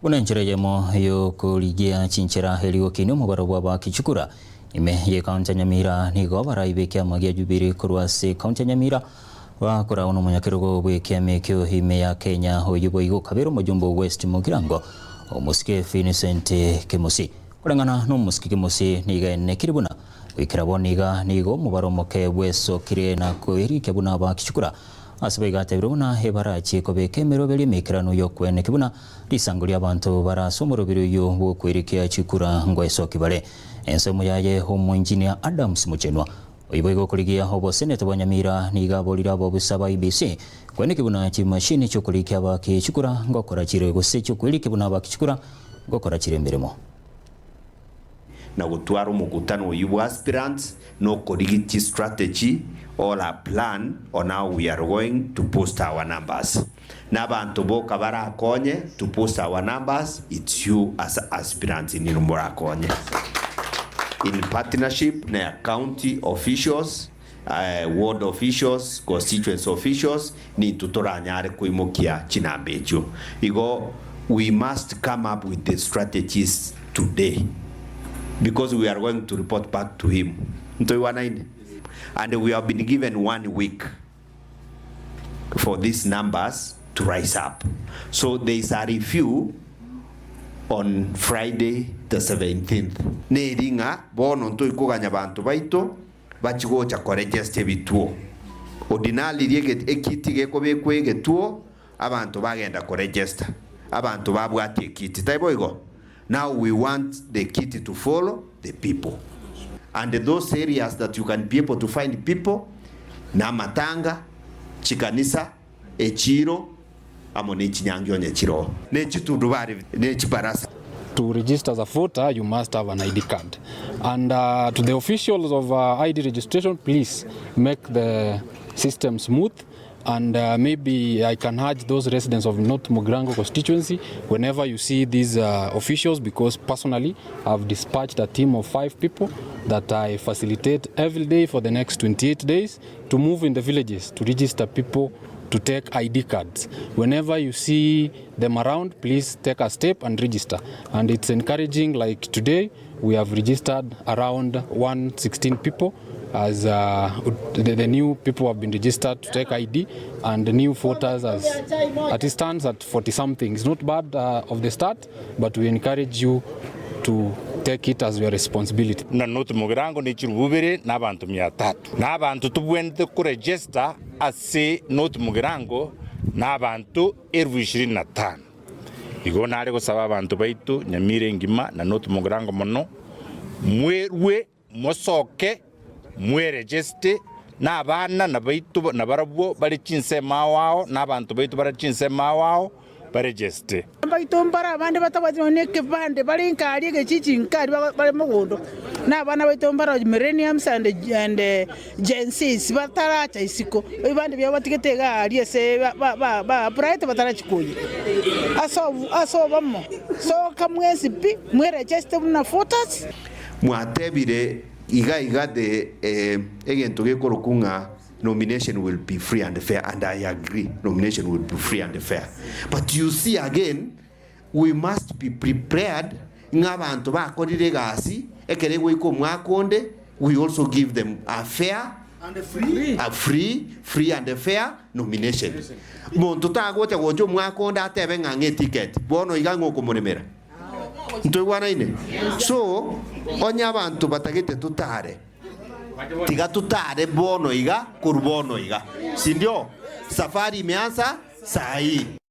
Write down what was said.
Unenjere yemo yo kuligia chinchera heligo kinu mubarabwa ba kichukura ime ye kaunti Nyamira nigo baraibekia magia Jubilee kurwase kaunti Nyamira wa kura uno munyakirugo bwekia mekyo hime ya Kenya hoyubo igo kabero mujumbo West Mugirango omusike Vincent Kemusi kurangana no musike Kemusi niga nekiribuna wikirabo nigo mubaromoke bweso kire na koerike buna ba kichukura asibaga tebiruna hebarachi kobe kemero beli mekrano yokwene kibuna lisanguli abantu barasomoro biruyo bo kwerekea chikura ngweso kibale ensomo yaye homo engineer Adams Muchenwa oyiboigo kuligia hobo senate wa Nyamira niga bolira bo busaba IBC kwene kibuna chi machine cyo kulikia ba kichukura ngokora chire gose cyo kwelike buna ba kichukura ngokora chire mberemo na gutwara umukutano w'yu aspirants no correct strategy or a plan on how we are going to post our numbers. N'abantu boka barakonye to post our numbers, it's you as aspirants in Murakonye. In partnership na county officials, ward officials, constituency officials ni tutoranyare kuimokia chinambejo. We must come up with the strategies today because we are going to report back to him. And we have been given 1 week for these numbers to rise up. So there is a review on Friday the 17th. Neringa bono nto ikuganya bantu baito bachigocha ko register bituo. Ordinally liege ekiti geko bekwege tuo abantu bagenda ko register. Abantu babwate ekiti taiboigo. Now we want the kit to follow the people. And those areas that you can be able to find people, Namatanga, Chikanisa, Echiro, Amone Chinyangyo Nechiro, Nechitudubari, Nechiparasa. To register as a voter, you must have an ID card. And to the officials of ID registration, please make the system smooth. And maybe I can urge those residents of North Mugirango constituency, whenever you see these officials, because personally I've dispatched a team of 5 people that I facilitate every day for the next 28 days to move in the villages to register people to take ID cards. Whenever you see them around, please take a step and register. And it's encouraging, like today, we have registered around 116 people as the new people have been registered to take ID, and the new voters as it stands at 40 something. It's not bad of the start, but we encourage you to take it as your responsibility. Na North Mugirango ni chirubere na bantu 300 na bantu tubwende ku register ase North Mugirango na bantu 25 igo nare gusaba abantu baitu Nyamira ngima na North Mugirango mono mwerwe mosoke mweregister na bana na baitu na barabwo bari chinsema wao na bantu baitu bari chinsema wao baregister baitu mbara abandi batabazone ke bande bari nkari ke chichinkari bari mugondo na bana baitu mbara millenniums and gensis bataracha isiko ibandi bya batiketega ari se ba private batarachikoye aso bammo so kamwezi pi mweregister na photos mwatebire iga de egento gekorokunga nomination will be free and fair, and I agree nomination will be free and fair, but you see again we must be prepared ngabantu bakorire gasi ekeregwe ko mwakonde we also give them a fair and free and fair nomination. Muntu tagocha gojo mwakonde atebe ngange ticket bono iga ngoko munemera ntogwana ine so onya abantu batagete tutare tiga tutare bono iga kurbono iga sindio safari imeanza saa hii.